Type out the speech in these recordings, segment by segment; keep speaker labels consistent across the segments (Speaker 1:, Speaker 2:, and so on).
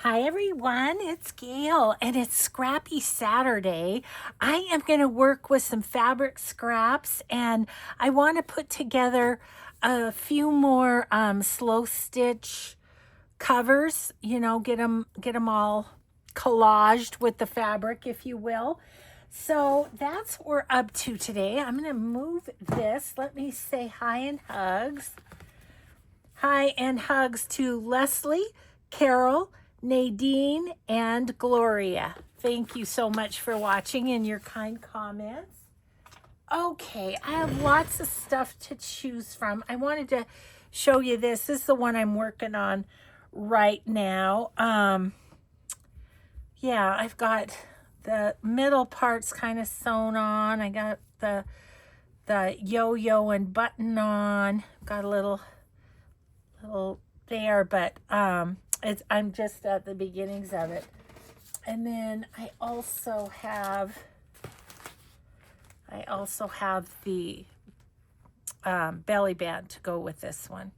Speaker 1: Hi everyone, it's Gail and it's Scrappy Saturday. I am going to work with some fabric scraps and I want to put together a few more slow stitch covers, get them all collaged with the fabric, if you will. So that's what we're up to today. I'm going to move this. Let me say hi and hugs. Hi and hugs to Leslie, Carol, Nadine, and Gloria. Thank you so much for watching and your kind comments. Okay, I have lots of stuff to choose from. I wanted to show you this. This is the one I'm working on right now. Yeah, I've got the middle parts kind of sewn on. I got the yo-yo and button on. Got a little there, but I'm just at the beginnings of it. And then I also have the belly band to go with this one.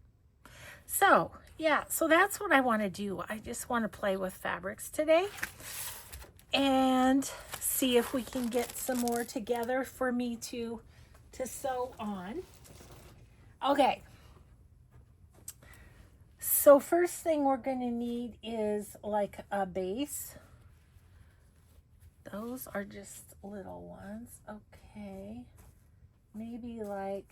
Speaker 1: So yeah, so that's what I want to do. I just want to play with fabrics today and see if we can get some more together for me to sew on. Okay. So first thing we're going to need is like a base. Those are just little ones. Okay. Maybe like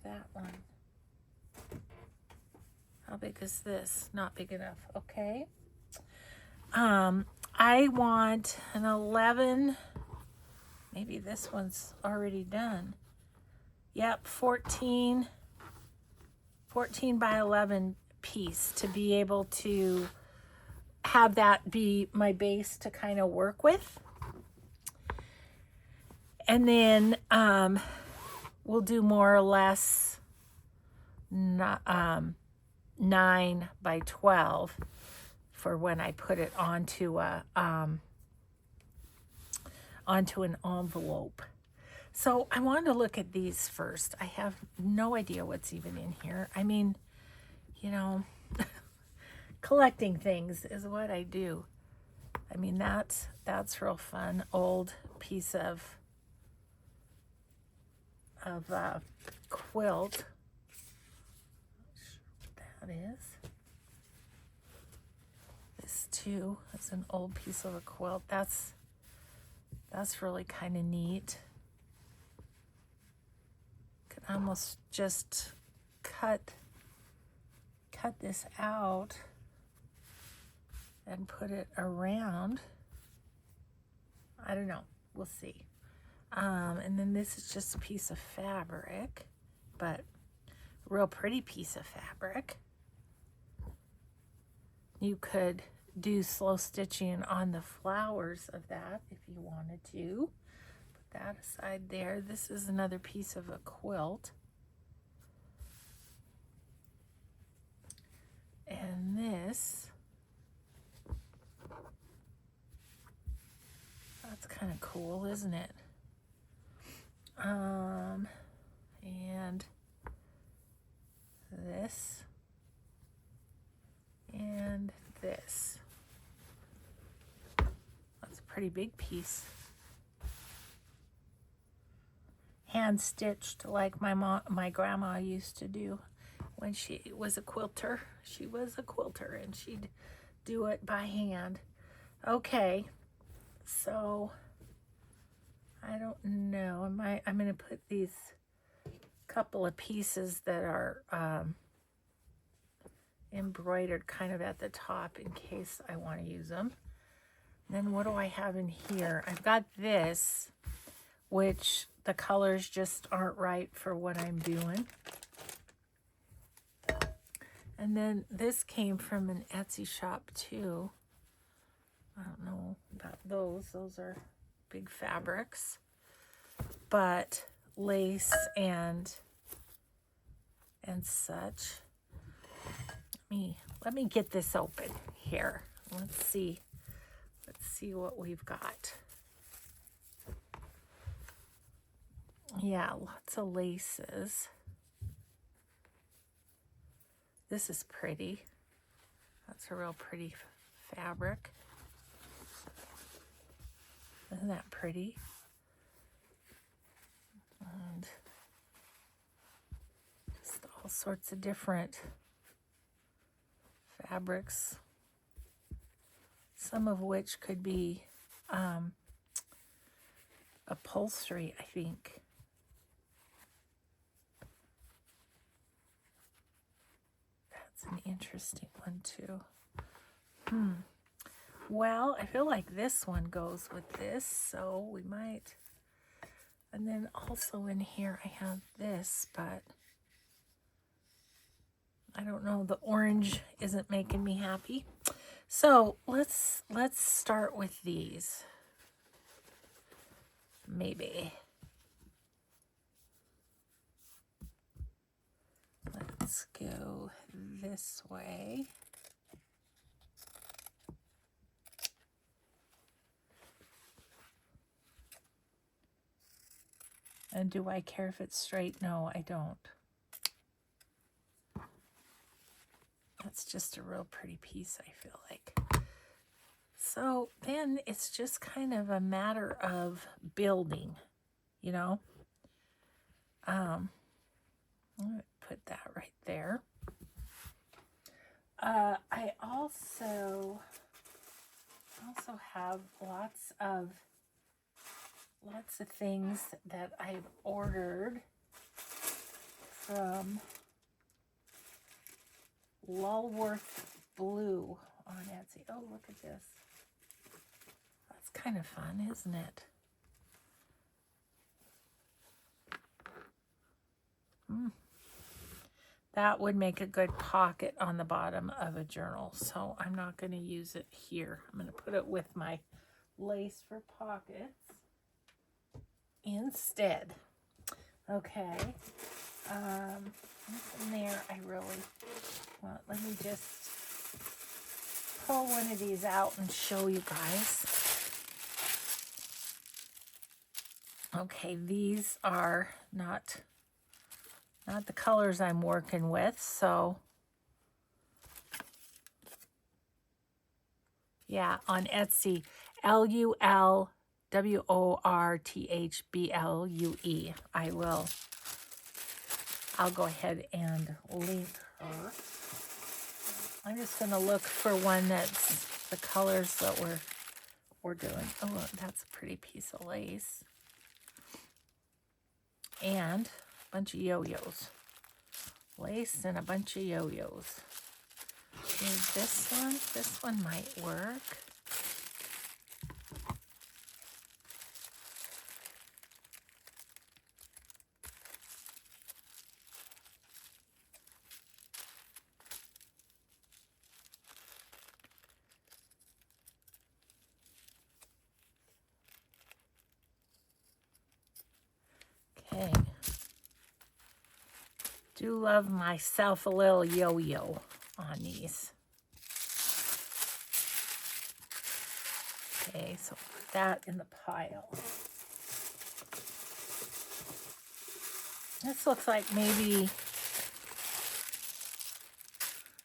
Speaker 1: that one. How big is this? Not big enough. Okay. I want an 11. Maybe this one's already done. Yep, 14 by 11 piece to be able to have that be my base to kind of work with. And then we'll do more or less 9 by 12 for when I put it onto an envelope. So I wanted to look at these first. I have no idea what's even in here. I mean, collecting things is what I do. I mean, that's real fun. Old piece of quilt. Not sure what that is. This too is an old piece of a quilt. That's really kind of neat. Could almost just cut this out and put it around. I don't know. We'll see. And then this is just a piece of fabric, but a real pretty piece of fabric. You could do slow stitching on the flowers of that if you wanted to. Put that aside there. This is another piece of a quilt. And this, that's kind of cool, isn't it? And this and this. That's a pretty big piece. Hand stitched like my grandma used to do when she was a quilter. She was a quilter and she'd do it by hand. Okay, so I don't know. I'm going to put these couple of pieces that are embroidered kind of at the top in case I want to use them. And then what do I have in here? I've got this, which the colors just aren't right for what I'm doing. And then this came from an Etsy shop too. I don't know about those. Those are big fabrics. But lace and such. Let me get this open here. Let's see what we've got. Yeah, lots of laces. This is pretty. That's a real pretty fabric. Isn't that pretty? And just all sorts of different fabrics, some of which could be upholstery, I think. That's an interesting one too. Well, I feel like this one goes with this, so we might. And then also in here I have this, but I don't know, the orange isn't making me happy. So let's start with these. Maybe. Let's go this way. And do I care if it's straight? No, I don't. That's just a real pretty piece, I feel like. So then it's just kind of a matter of building, you know. I'm going to put that right there. I also have lots of things that I've ordered from Lulworth Blue on Etsy. Oh, look at this. That's kind of fun, isn't it? That would make a good pocket on the bottom of a journal, so I'm not going to use it here. I'm going to put it with my lace for pockets instead. Okay. What's in there I really want? Let me just pull one of these out and show you guys. Okay, these are not the colors I'm working with, so yeah, on Etsy, LULWORTHBLUE. I'll go ahead and link her. I'm just gonna look for one that's the colors that we're doing. Oh, that's a pretty piece of lace. And a bunch of yo-yos. Lace and a bunch of yo-yos. This one might work. Okay. Do love myself a little yo-yo on these. Okay, so put that in the pile. This looks like maybe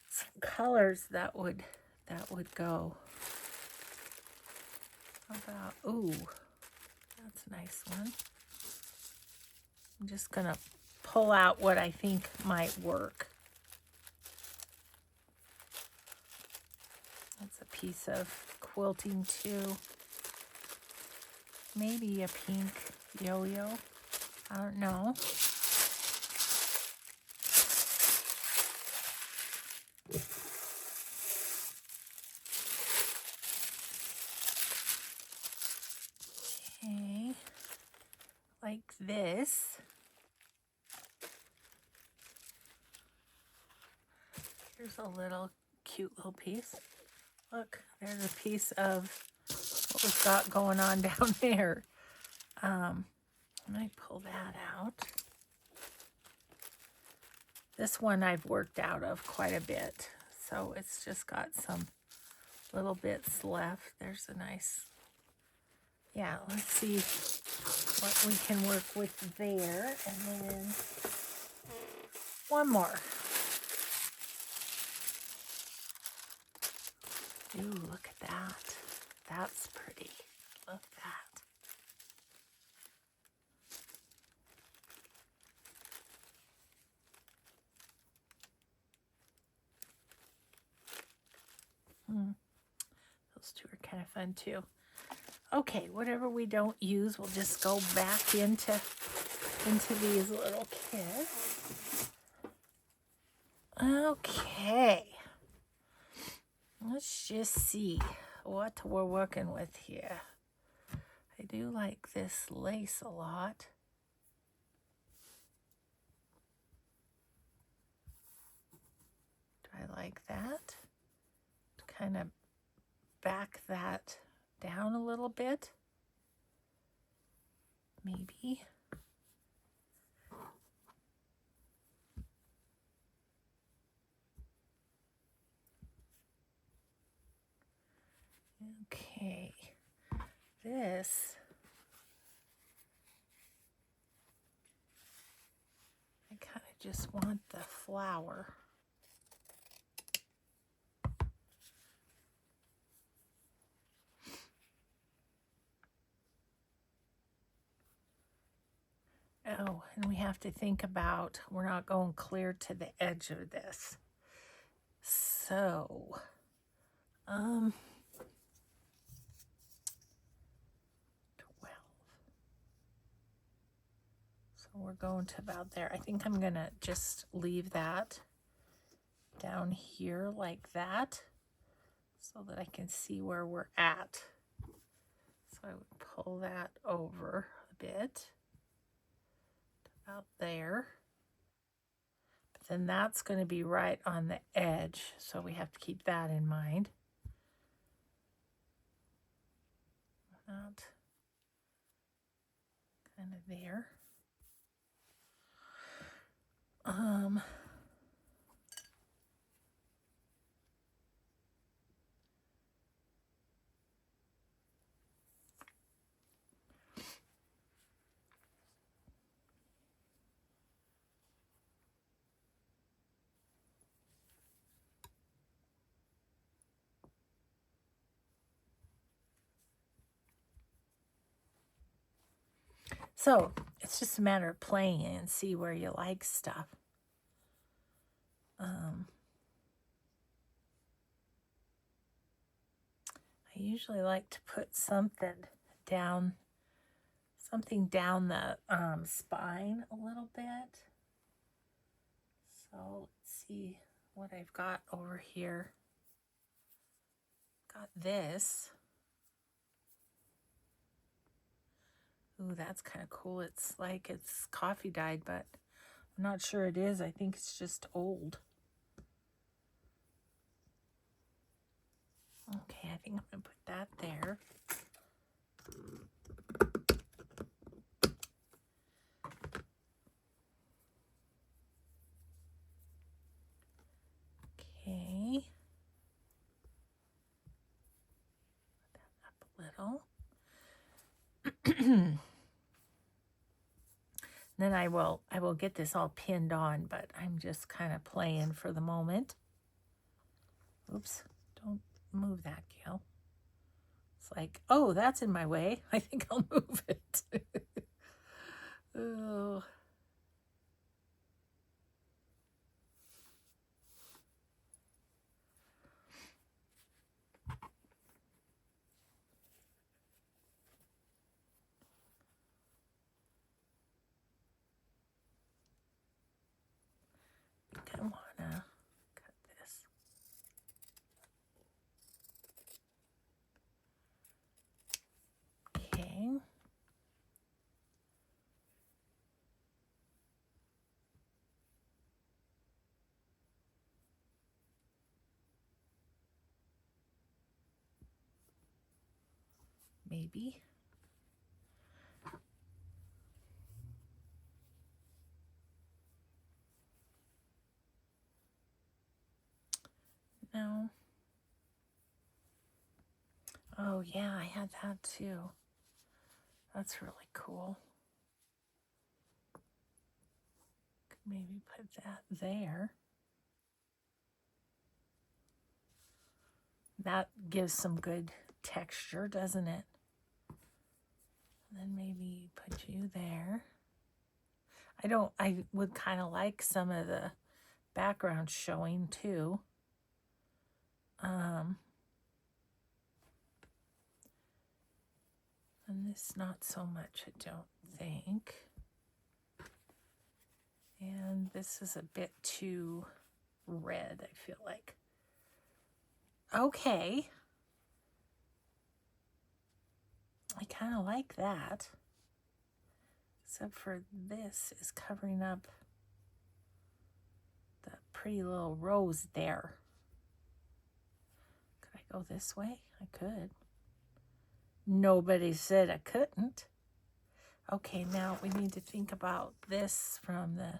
Speaker 1: some colors that would go. How about, ooh, that's a nice one. I'm just gonna pull out what I think might work. That's a piece of quilting too. Maybe a pink yo-yo. I don't know. Okay, like this. Here's a little cute little piece. Look, there's a piece of what we've got going on down there. I might pull that out. This one I've worked out of quite a bit, so it's just got some little bits left. There's a nice, yeah, let's see what we can work with there. And then one more. Ooh, look at that. That's pretty. Look at that. Those two are kind of fun too. Okay, whatever we don't use, we'll just go back into these little kits. Okay. Let's just see what we're working with here. I do like this lace a lot. Do I like that? To kind of back that down a little bit. Maybe. Okay. This, I kind of just want the flower. Oh, and we have to think about, we're not going clear to the edge of this. So, 12. So we're going to about there. I think I'm going to just leave that down here like that so that I can see where we're at. So I would pull that over a bit to about there. But then that's going to be right on the edge, so we have to keep that in mind. That kind of there. So it's just a matter of playing and see where you like stuff. I usually like to put something down the spine a little bit. So let's see what I've got over here. Got this. Ooh, that's kind of cool. It's like it's coffee dyed, but I'm not sure it is. I think it's just old. Okay, I think I'm going to put that there. Okay. Put that up a little. Then I will get this all pinned on, but I'm just kind of playing for the moment. Oops, don't move that, Gail. It's like, oh, that's in my way. I think I'll move it. Oh. I think I want to cut this. Okay. Maybe. No. Oh, yeah, I had that too. That's really cool. Could maybe put that there. That gives some good texture, doesn't it? Then maybe put you there. I would kind of like some of the background showing too. And this not so much, I don't think. And this is a bit too red, I feel like. Okay. I kind of like that. Except for this is covering up the pretty little rose there. Could I go this way? I could. Nobody said I couldn't. Okay, now we need to think about this from the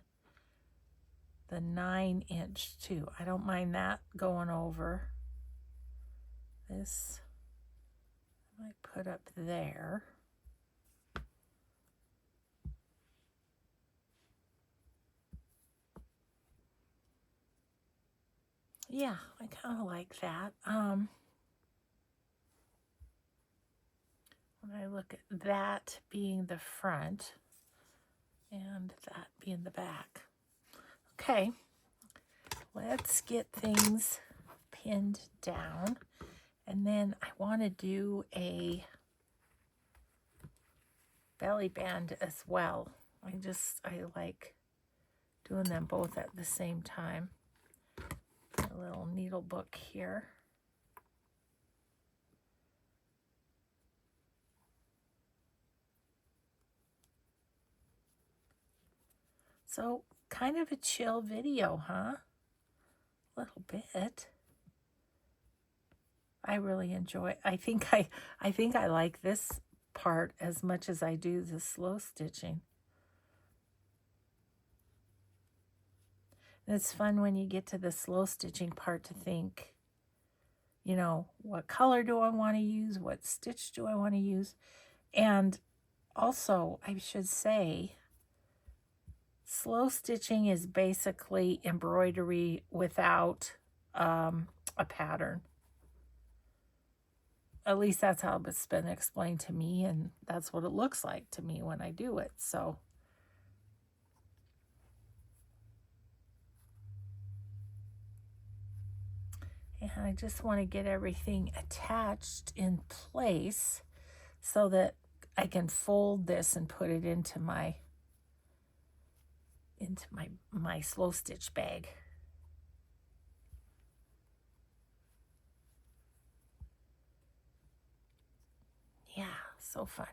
Speaker 1: 9-inch too. I don't mind that going over. This I might put up there. Yeah, I kind of like that. When I look at that being the front and that being the back. Okay, let's get things pinned down. And then I want to do a belly band as well. I like doing them both at the same time. A little needle book here. So kind of a chill video, huh? A little bit. I really enjoy. I think I like this part as much as I do the slow stitching. And it's fun when you get to the slow stitching part to think, you know, what color do I want to use? What stitch do I want to use? And also, I should say, slow stitching is basically embroidery without a pattern. At least that's how it's been explained to me, and that's what it looks like to me when I do it. So and I just want to get everything attached in place so that I can fold this and put it into my slow stitch bag. Yeah, so fun.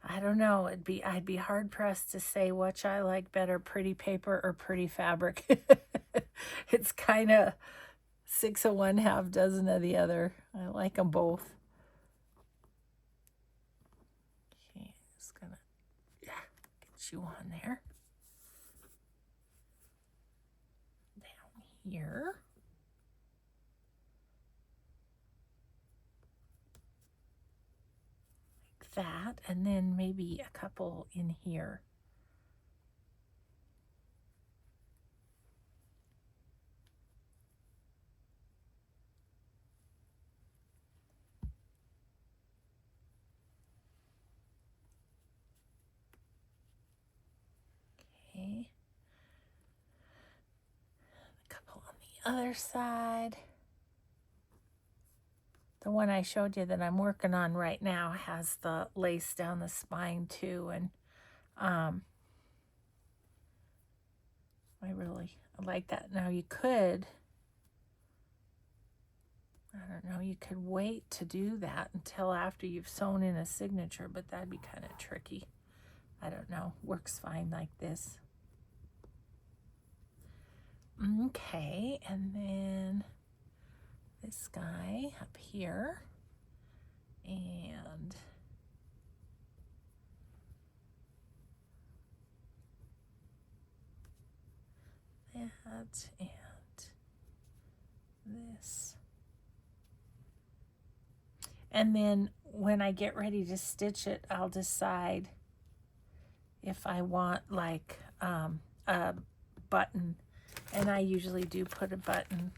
Speaker 1: I don't know. I'd be hard pressed to say which I like better, pretty paper or pretty fabric. It's kind of 6 of one, half dozen of the other. I like them both. Okay, just gonna get you on there. Down here. Like that, and then maybe a couple in here. Okay. A couple on the other side. The one I showed you that I'm working on right now has the lace down the spine too, and I really like that. Now you could, I don't know, you could wait to do that until after you've sewn in a signature, but that'd be kind of tricky. I don't know, works fine like this. Okay, and then this guy up here, and that, and this. And then when I get ready to stitch it, I'll decide if I want like a button. And I usually do put a button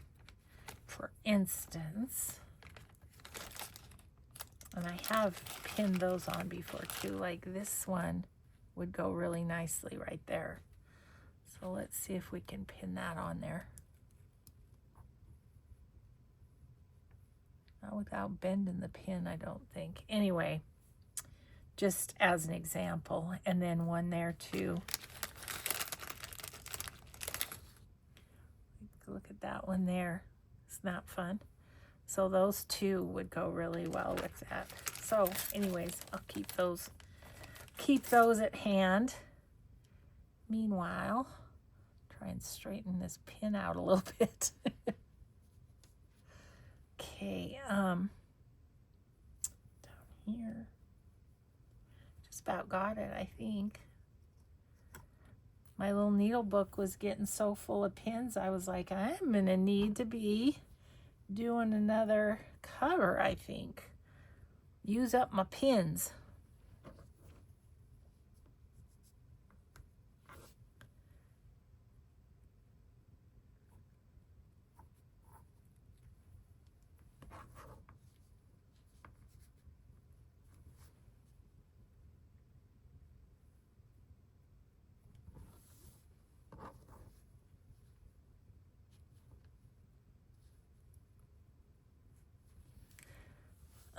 Speaker 1: for instance, and I have pinned those on before too, like this one would go really nicely right there. So let's see if we can pin that on there. Not without bending the pin, I don't think. Anyway, just as an example. And then one there too. Look at that one there. Isn't that fun? So those two would go really well with that. So anyways, I'll keep those at hand. Meanwhile, try and straighten this pin out a little bit. Okay, down here. Just about got it, I think. My little needle book was getting so full of pins, I was like, I'm gonna need to be doing another cover, I think. Use up my pins.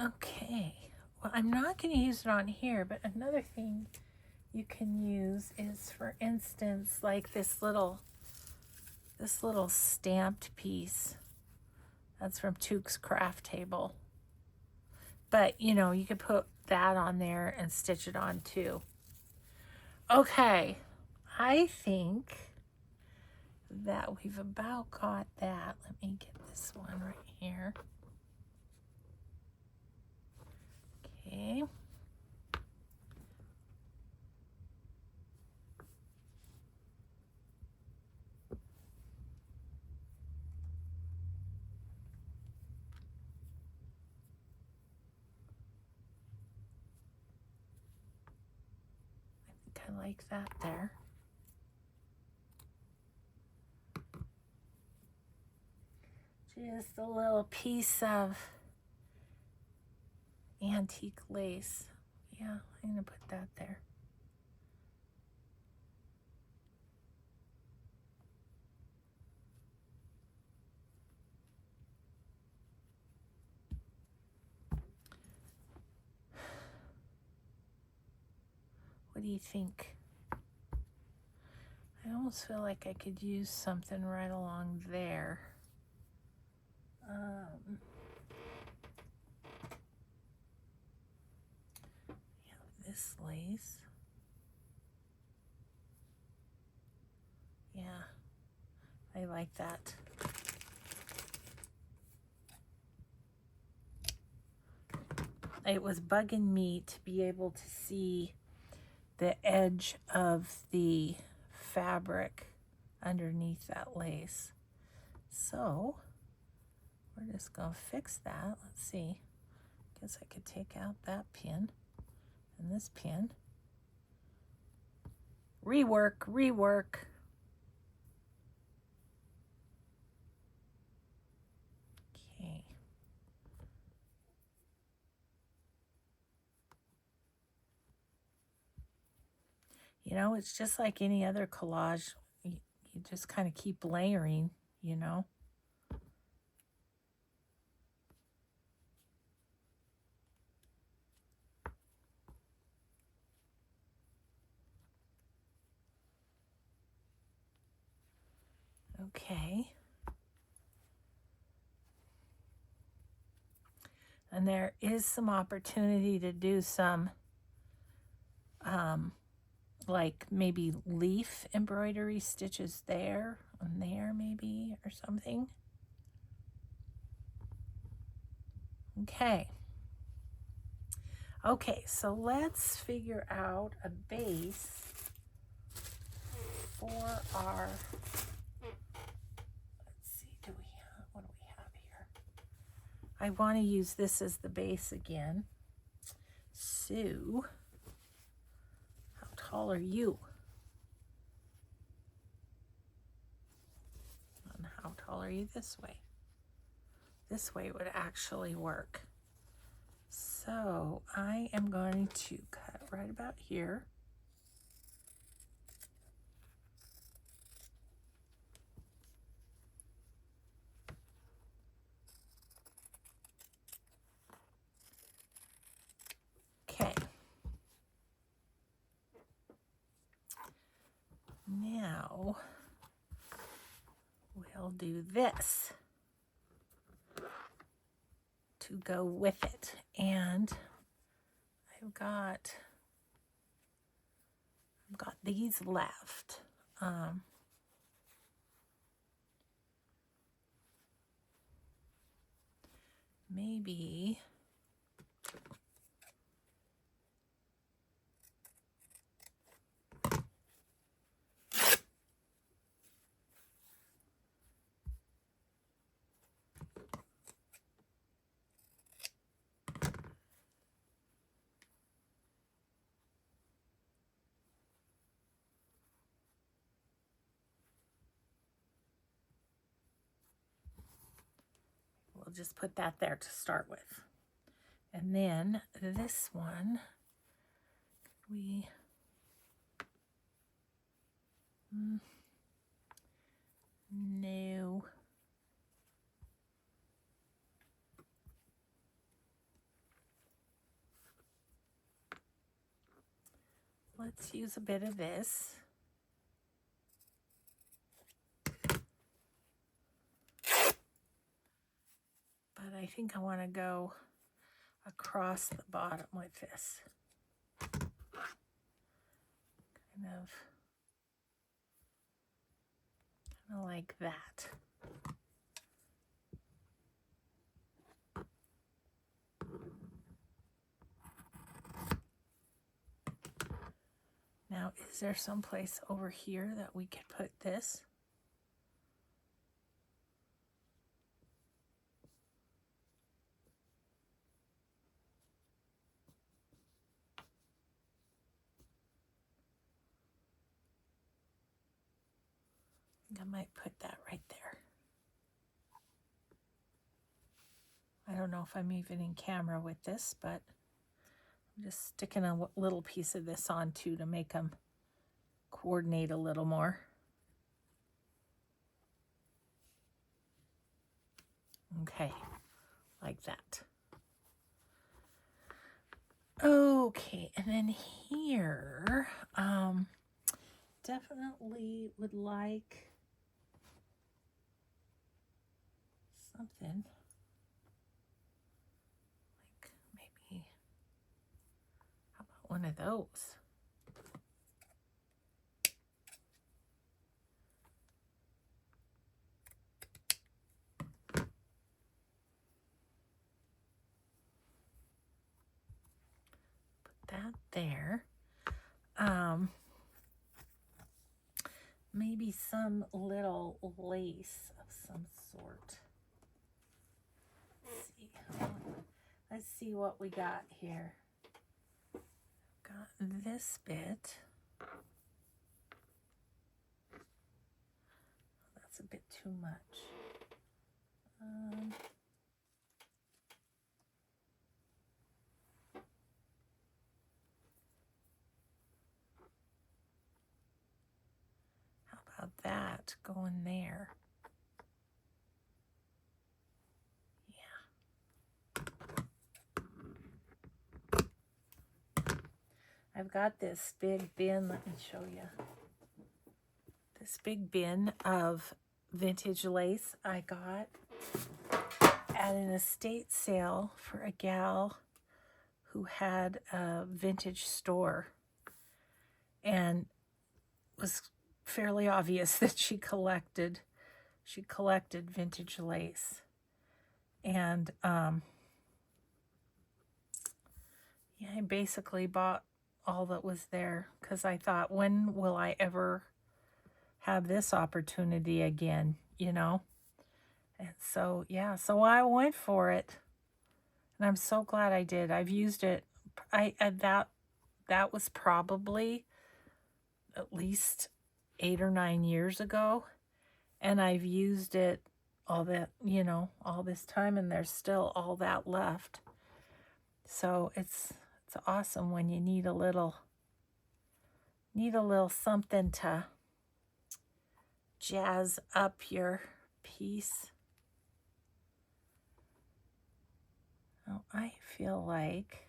Speaker 1: Okay, well, I'm not going to use it on here, but another thing you can use is, for instance, like this little stamped piece. That's from Tuke's Craft Table. But, you know, you could put that on there and stitch it on too. Okay, I think that we've about got that. Let me get this one right here. Okay. I think I like that there. Just a little piece of antique lace. Yeah, I'm gonna put that there. What do you think? I almost feel like I could use something right along there. This lace. Yeah, I like that. It was bugging me to be able to see the edge of the fabric underneath that lace. So we're just gonna fix that. Let's see. Guess I could take out that pin and this pin. Rework. Okay. You know, it's just like any other collage. You just kind of keep layering, you know. Okay. And there is some opportunity to do some like maybe leaf embroidery stitches there and there maybe, or something. Okay, so let's figure out a base for our, let's see, what do we have here? I want to use this as the base again. So how tall are you? And how tall are you this way? this way would actually work. So I am going to cut right about here. Okay. Now we'll do this to go with it. And I've got these left. Maybe we'll just put that there to start with. And then this one, no. Let's use a bit of this. But I think I want to go across the bottom with this. Kind of like that. Now, is there some place over here that we could put this? I think I might put that right there. I don't know if I'm even in camera with this, but I'm just sticking a little piece of this on too to make them coordinate a little more. Okay, like that. Okay, and then here, definitely would like something like maybe, how about one of those? That there. Maybe some little lace of some sort. Let's see what we got here. Got this bit. That's a bit too much. How about that going there? I've got this big bin, let me show you. This big bin of vintage lace I got at an estate sale for a gal who had a vintage store. And it was fairly obvious that she collected vintage lace. And yeah, I basically bought all that was there because I thought, when will I ever have this opportunity again, you know? And so, yeah, so I went for it. And I'm so glad I did. I've used it. That was probably at least 8 or 9 years ago. And I've used it all that, you know, all this time, and there's still all that left. So it's awesome when you need a little something to jazz up your piece. Now, I feel like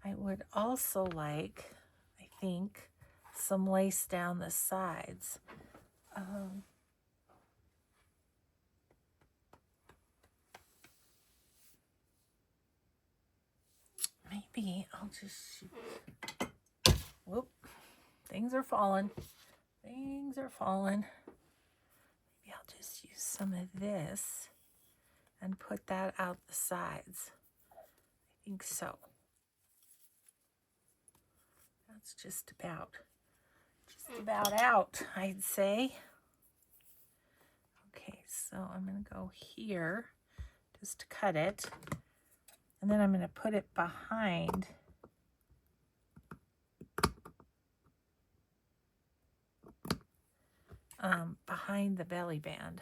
Speaker 1: I would also like, I think, some lace down the sides. Maybe I'll just shoot. Whoop. Things are falling. Things are falling. Maybe I'll just use some of this and put that out the sides. I think so. That's just about out, I'd say. Okay, so I'm going to go here just to cut it. And then I'm going to put it behind behind the belly band.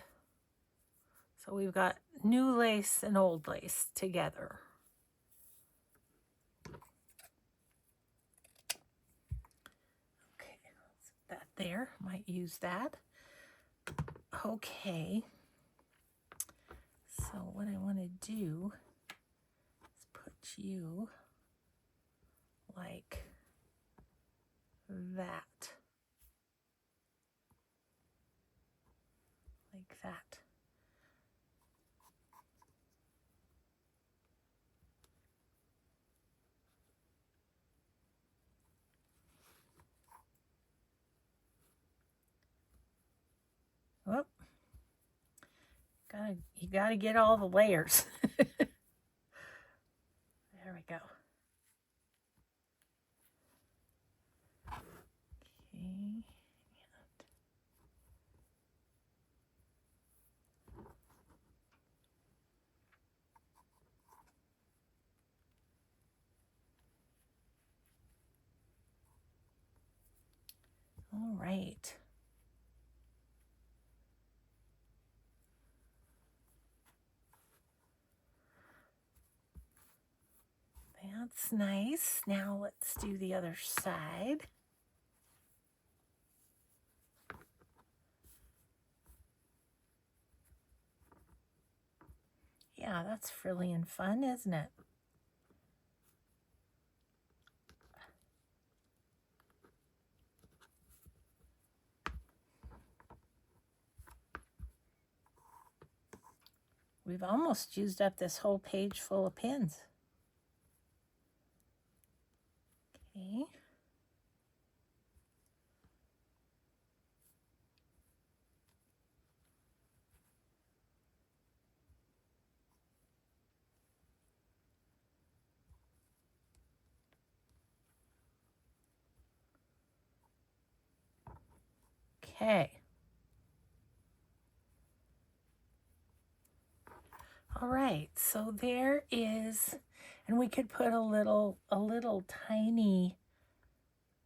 Speaker 1: So we've got new lace and old lace together. Okay, let's put that there. Might use that. Okay. So what I want to do is put you like that. Like that. Whoop. You gotta get all the layers. There we go. Okay. All right. That's nice. Now let's do the other side. Yeah, that's frilly and fun, isn't it? We've almost used up this whole page full of pins. Okay. Okay. All right, so there is, and we could put a little tiny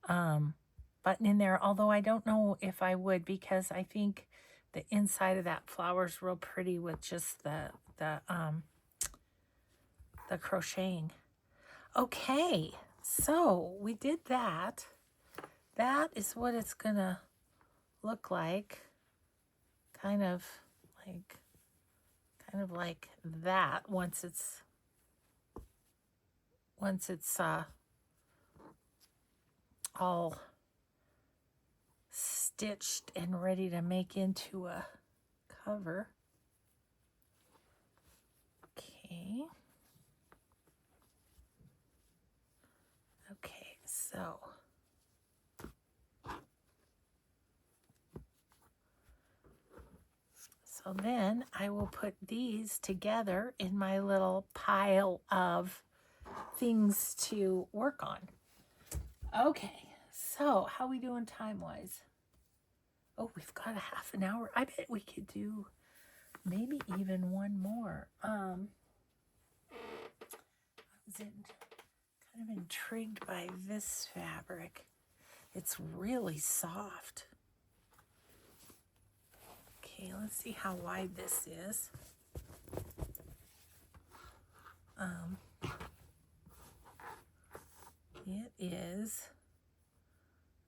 Speaker 1: button in there, although I don't know if I would, because I think the inside of that flower is real pretty with just the crocheting. Okay, so we did that. That is what it's gonna look like, kind of like that once it's all stitched and ready to make into a cover. Okay. Okay, so then I will put these together in my little pile of things to work on. Okay, so how are we doing time-wise? Oh, we've got a half an hour. I bet we could do maybe even one more. I was kind of intrigued by this fabric. It's really soft. Okay, let's see how wide this is. It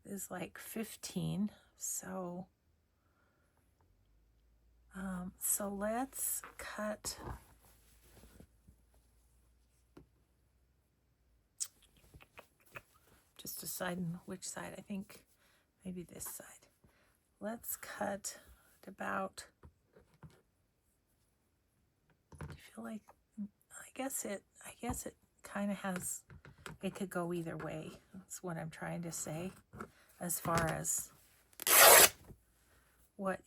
Speaker 1: is like 15, so so let's cut just deciding which side. I think maybe this side. Let's cut at about, I feel like, I guess it kind of has, it could go either way. That's what I'm trying to say as far as which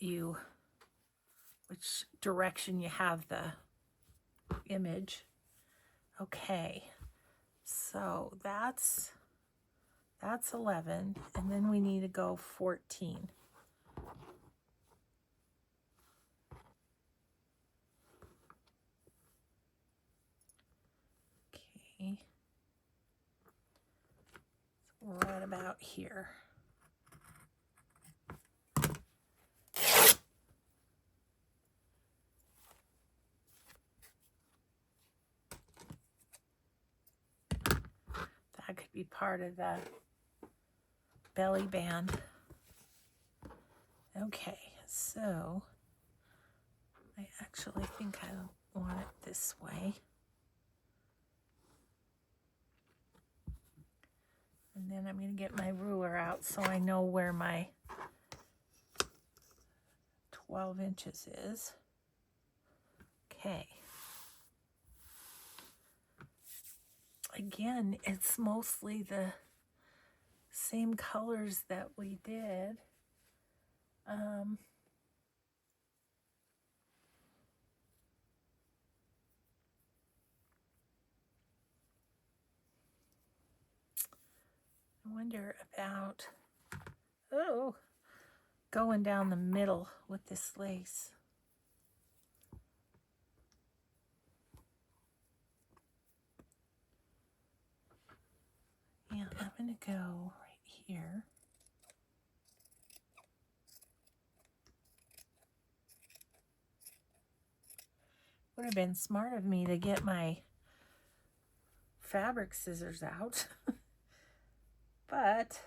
Speaker 1: direction you have the image. Okay, so that's 11, and then we need to go 14. Okay, so right about here. That could be part of the belly band. Okay, so I actually think I want it this way. And then I'm going to get my ruler out so I know where my 12 inches is. Okay. Again, it's mostly the same colors that we did. I wonder about, going down the middle with this lace. Yeah, I'm going to go right here. Would have been smart of me to get my fabric scissors out, but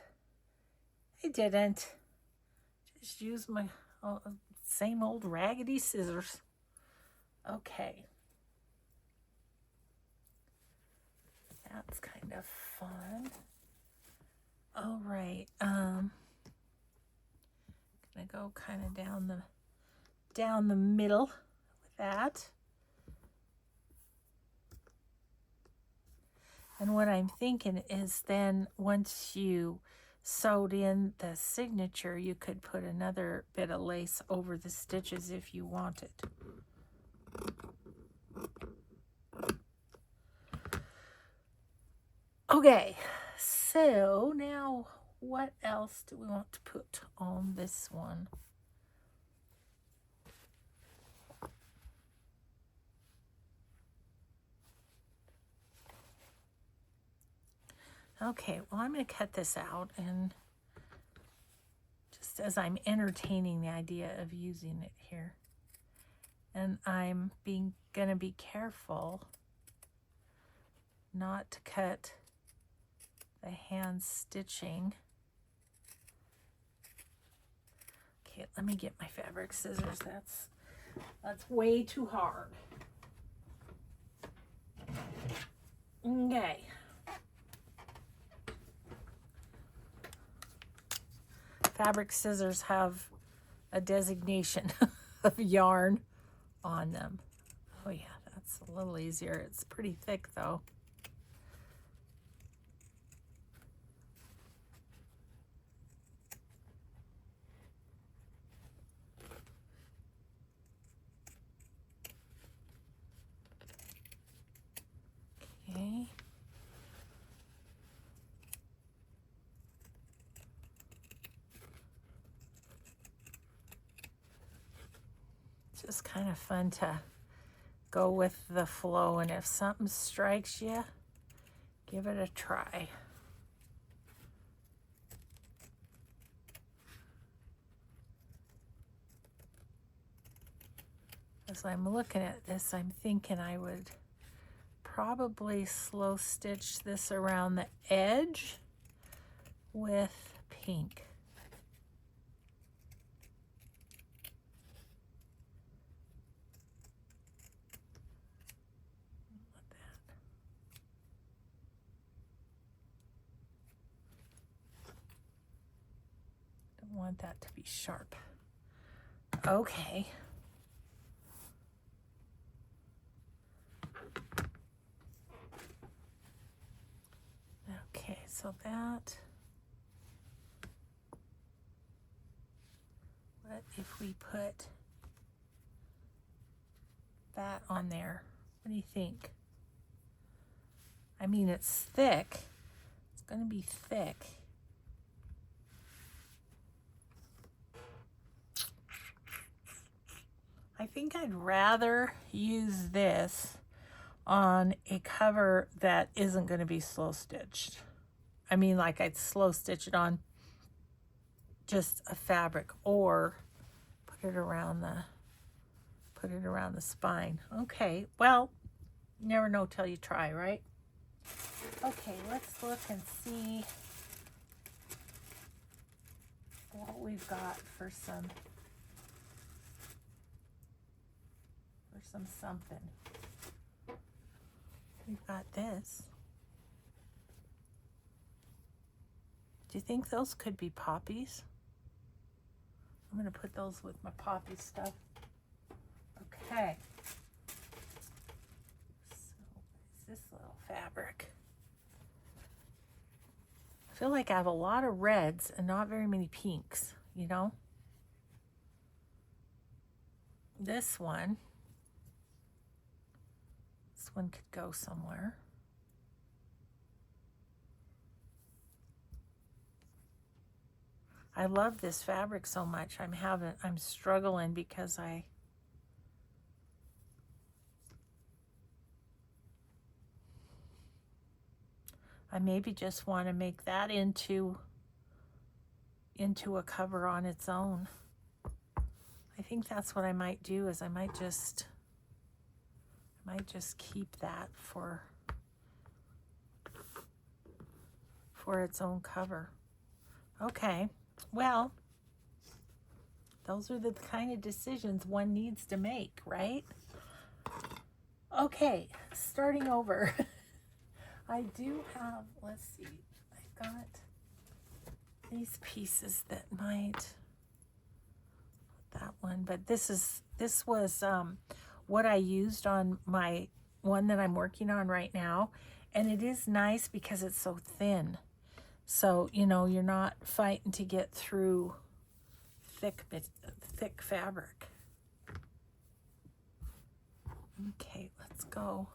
Speaker 1: I didn't. Just use my same old raggedy scissors. Okay. That's kind of fun. All right. Gonna go kind of down the middle with that. And what I'm thinking is then once you sewed in the signature, you could put another bit of lace over the stitches if you wanted. Okay, so now what else do we want to put on this one? Okay, well, I'm going to cut this out, and just as I'm entertaining the idea of using it here, and I'm going to be careful not to cut the hand stitching. Okay, let me get my fabric scissors. That's way too hard. Okay. Fabric scissors have a designation of yarn on them. Oh yeah, that's a little easier. It's pretty thick though. Okay. It's just kind of fun to go with the flow, and if something strikes you, give it a try. as I'm looking at this, I'm thinking I would probably slow stitch this around the edge with pink. Don't want that to be sharp. Okay. Okay, so that, what if we put that on there? What do you think? I mean, it's thick. It's going to be thick. I think I'd rather use this on a cover that isn't going to be slow stitched. I mean, like I'd slow stitch it on just a fabric, or put it around the spine. Okay, well, never know till you try, right? Okay, let's look and see what we've got for some something. We've got this. Do you think those could be poppies? I'm going to put those with my poppy stuff. Okay. So, what is this little fabric? I feel like I have a lot of reds and not very many pinks, you know? This one could go somewhere. I love this fabric so much. I'm struggling because I maybe just want to make that into a cover on its own. I think that's what I might do, is I might just keep that for its own cover. Okay, well, those are the kind of decisions one needs to make, right? Okay, starting over. I do have, let's see, I've got these pieces that might, that one, but this was what I used on my one that I'm working on right now, and it is nice because it's so thin. So, you know, you're not fighting to get through thick fabric. Okay, let's go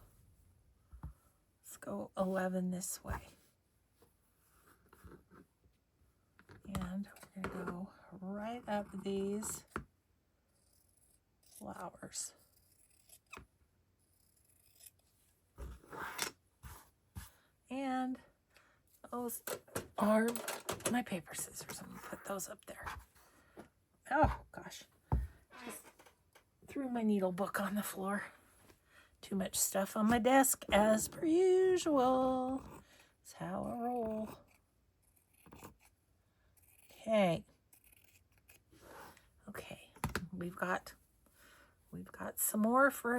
Speaker 1: 11 this way. And we're going to go right up these flowers. And those are my paper scissors. I'm going to put those up there. Oh, gosh. Just threw my needle book on the floor. Too much stuff on my desk, as per usual. That's how I roll. Okay. Okay. We've got some more for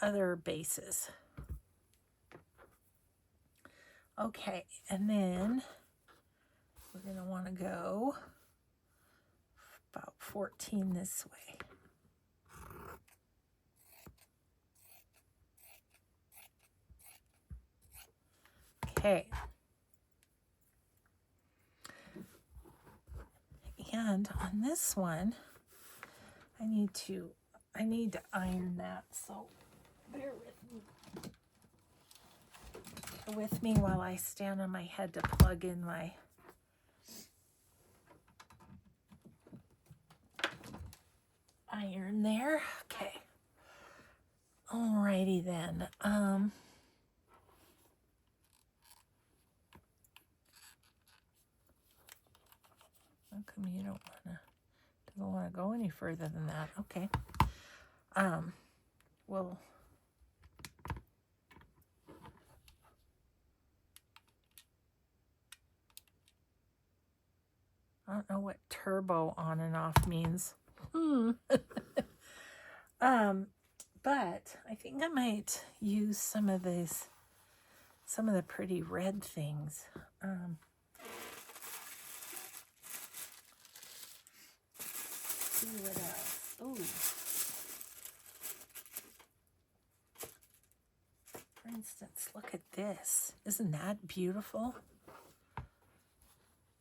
Speaker 1: other bases. Okay, and then we're going to want to go about 14 this way. Okay. And on this one, I need to iron that, so bear with me while I stand on my head to plug in my iron there. Okay. Alrighty then. How come you doesn't want to go anywhere? any further than that. Okay. Well, I don't know what turbo on and off means. But I think I might use some of the pretty red things. See what else. Ooh. For instance, look at this. Isn't that beautiful?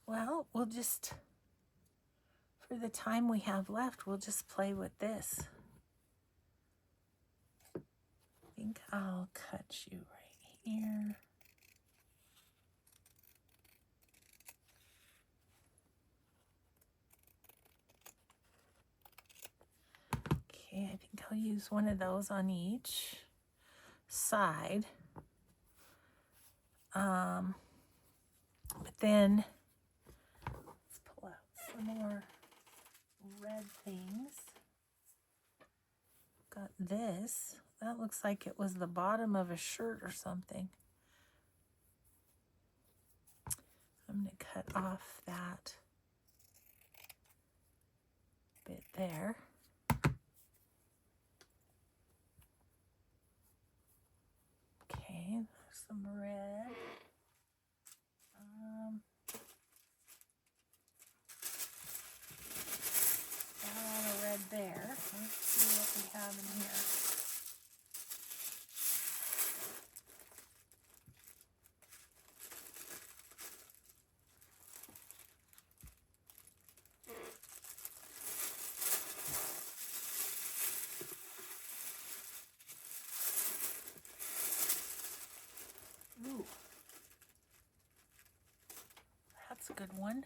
Speaker 1: Well, we'll just, for the time we have left, we'll just play with this. I think I'll cut you right here. Okay, I think I'll use one of those on each side. But then let's pull out some more red things. Got this. That looks like it was the bottom of a shirt or something. I'm going to cut off that bit there. Okay, there's some red. Got a lot of red there. Let's see what we have in here. Ooh. That's a good one.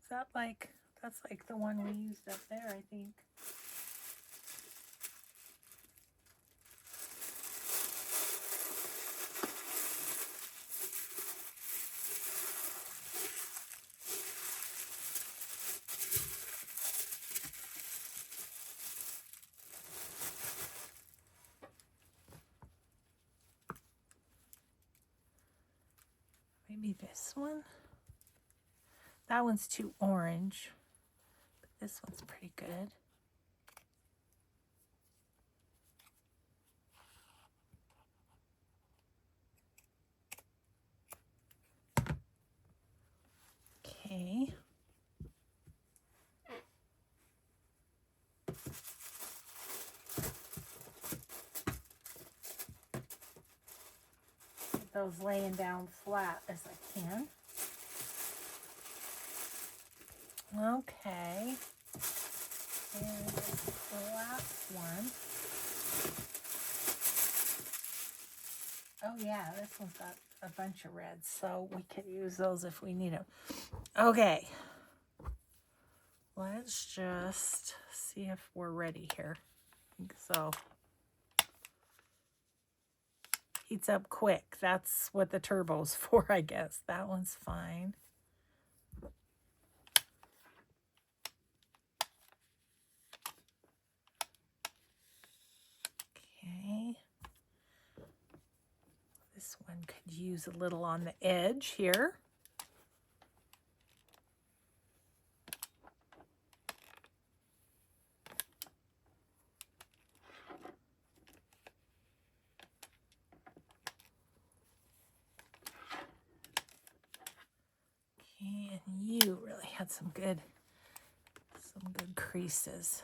Speaker 1: Is that like, that's like the one we used up there, I think. Maybe this one. That one's too orange, but this one's pretty good. Okay. Get those laying down flat as I can. Okay. And the last one. Oh yeah, this one's got a bunch of reds, so we could use those if we need them. Okay. Let's just see if we're ready here. I think so. Heats up quick. That's what the turbo's for, I guess. That one's fine. Okay. This one could use a little on the edge here. Okay, and you really had some good creases.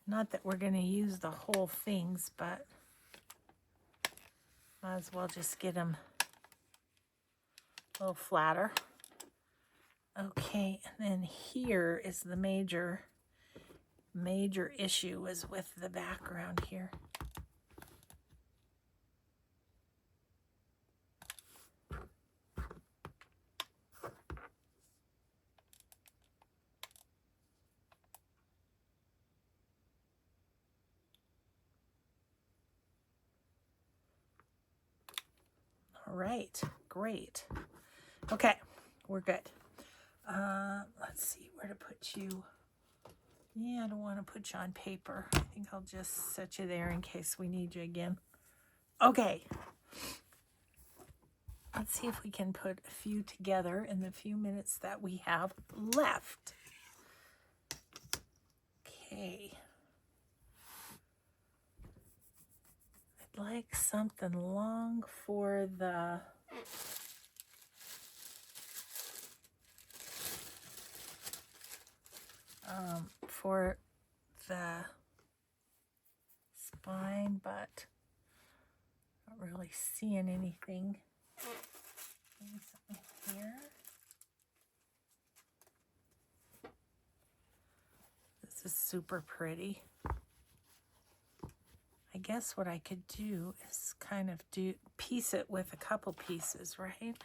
Speaker 1: Not that we're going to use the whole things, but might as well just get them a little flatter. Okay, and then here is the major issue is with the background here. right, great. Okay, we're good. Let's see where to put you. Yeah, I don't want to put you on paper. I think I'll just set you there in case we need you again. Okay. Let's see if we can put a few together in the few minutes that we have left. Okay. I'd like something long for the spine, but not really seeing anything. Maybe something here. This is super pretty. I guess what I could do is kind of piece it with a couple pieces, right?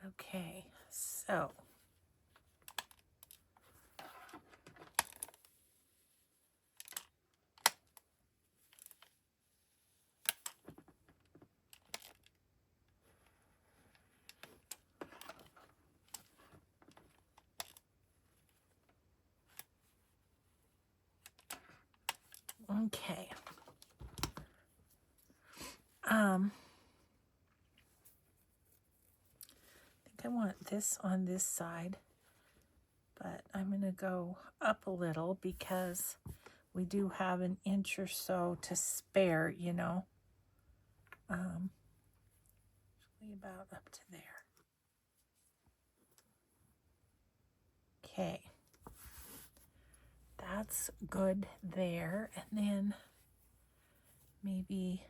Speaker 1: Okay, so okay. I think I want this on this side, but I'm going to go up a little because we do have an inch or so to spare, you know. Usually about up to there. Okay. That's good there. And then maybe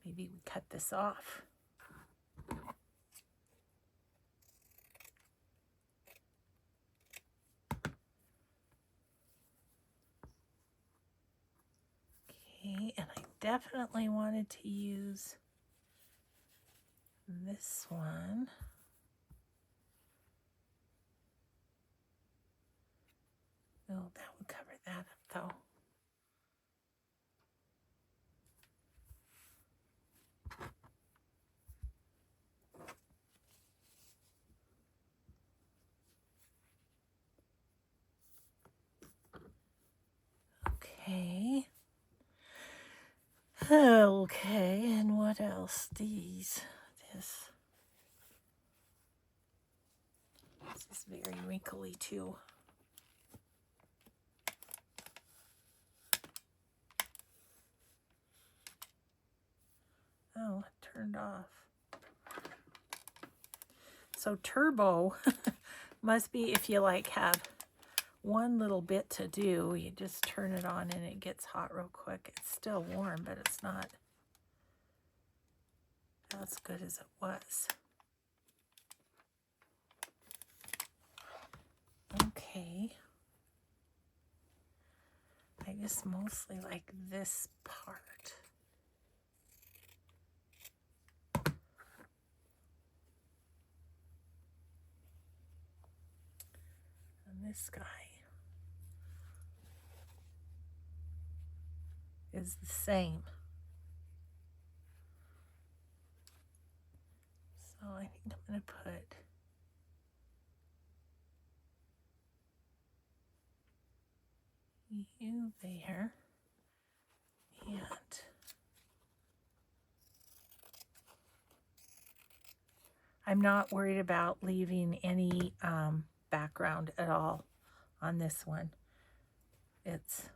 Speaker 1: we cut this off. Okay, and I definitely wanted to use this one. Oh, that would cover that up though. Okay. Okay, and what else? This is very wrinkly too. Oh, it turned off. So turbo must be if you like have one little bit to do, you just turn it on and it gets hot real quick. It's still warm, but it's not as good as it was. Okay. I just mostly like this part. And this guy is the same. So I think I'm going to put you there. And I'm not worried about leaving any background at all on this one. It's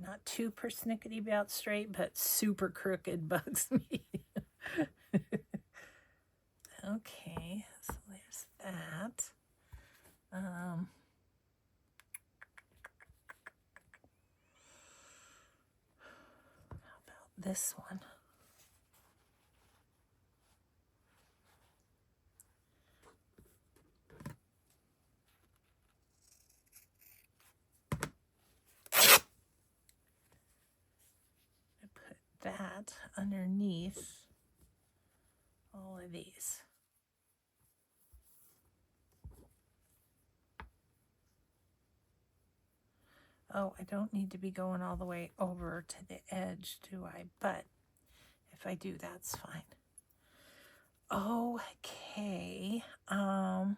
Speaker 1: not too persnickety about straight, but super crooked bugs me. Okay, so there's that. How about this one? that underneath all of these. Oh, I don't need to be going all the way over to the edge, do I? But if I do, that's fine. Okay. I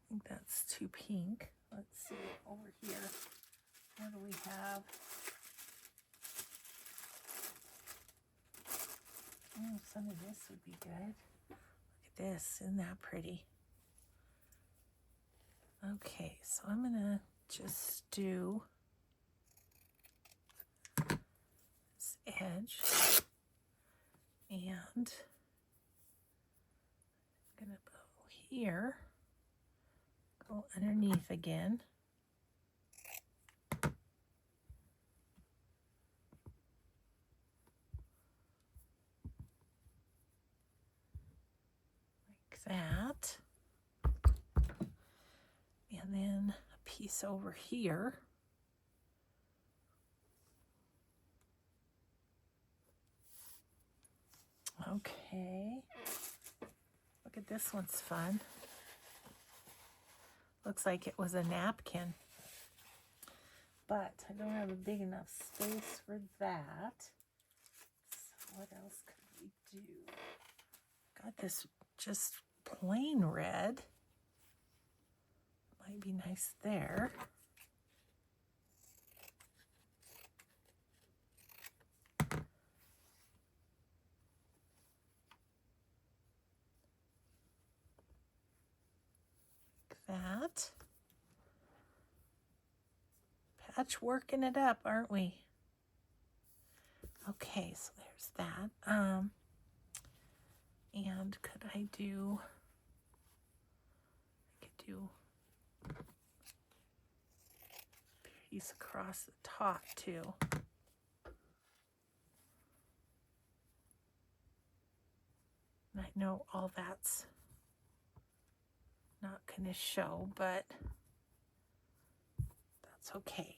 Speaker 1: think that's too pink. Let's see over here. What do we have? Oh, some of this would be good. Look at this. Isn't that pretty? Okay, so I'm going to just do this edge. And I'm going to go here. Go underneath again. Like that. And then a piece over here. Okay. Look at this one's fun. Looks like it was a napkin. But I don't have a big enough space for that. So what else could we do? Got this just plain red. Might be nice there. Like that. Patchworking it up, aren't we? Okay, so there's that. And could I do a piece across the top too. And I know all that's not going to show, but that's okay.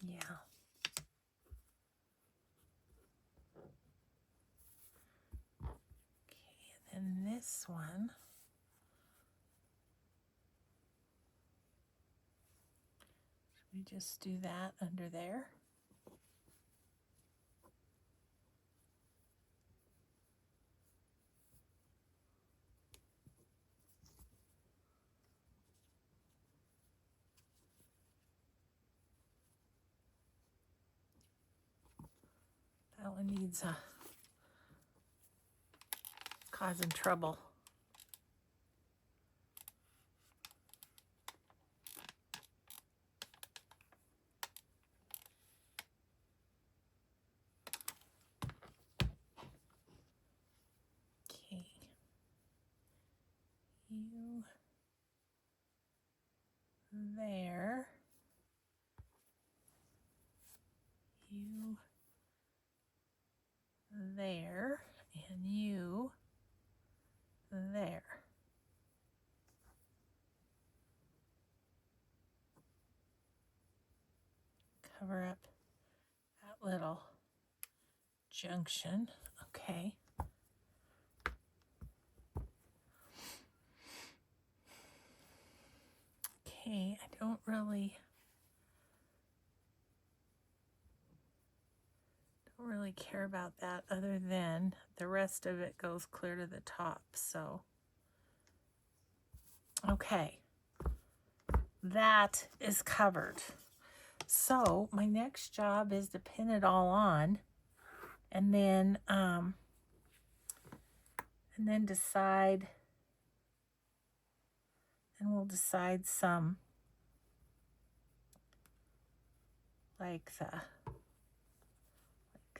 Speaker 1: Yeah. Okay, and then this one. Should we just do that under there? That one needs causing trouble. Okay. You there. You there. And you there. Cover up that little junction. Okay. Okay, I don't really care about that other than the rest of it goes clear to the top. So, okay, that is covered. So my next job is to pin it all on and then decide, and we'll decide some like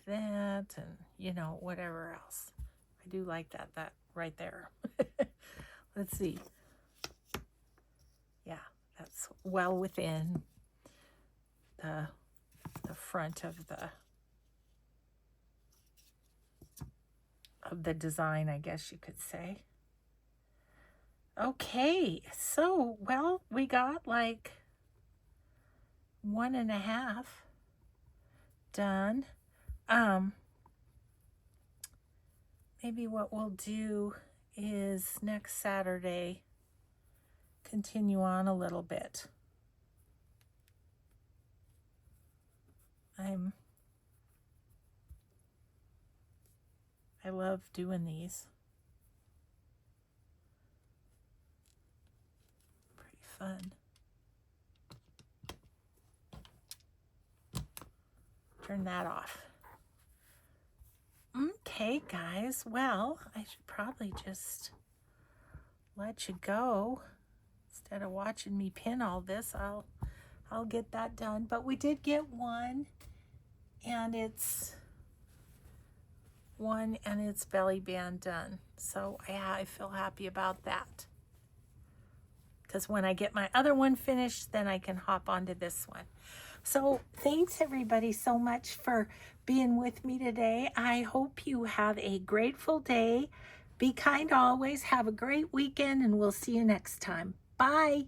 Speaker 1: that, and you know, whatever else. I do like that right there. Let's see. Yeah, that's well within the front of the of the design, I guess you could say. Okay, so, well, we got like 1.5 done. Maybe what we'll do is next Saturday continue on a little bit. I love doing these. Pretty fun. Turn that off. Okay, guys. Well, I should probably just let you go. Instead of watching me pin all this, I'll get that done. But we did get one, and it's belly band done. So yeah, I feel happy about that. Because when I get my other one finished, then I can hop onto this one. So thanks everybody so much for being with me today. I hope you have a grateful day. Be kind always. Have a great weekend, and we'll see you next time. Bye.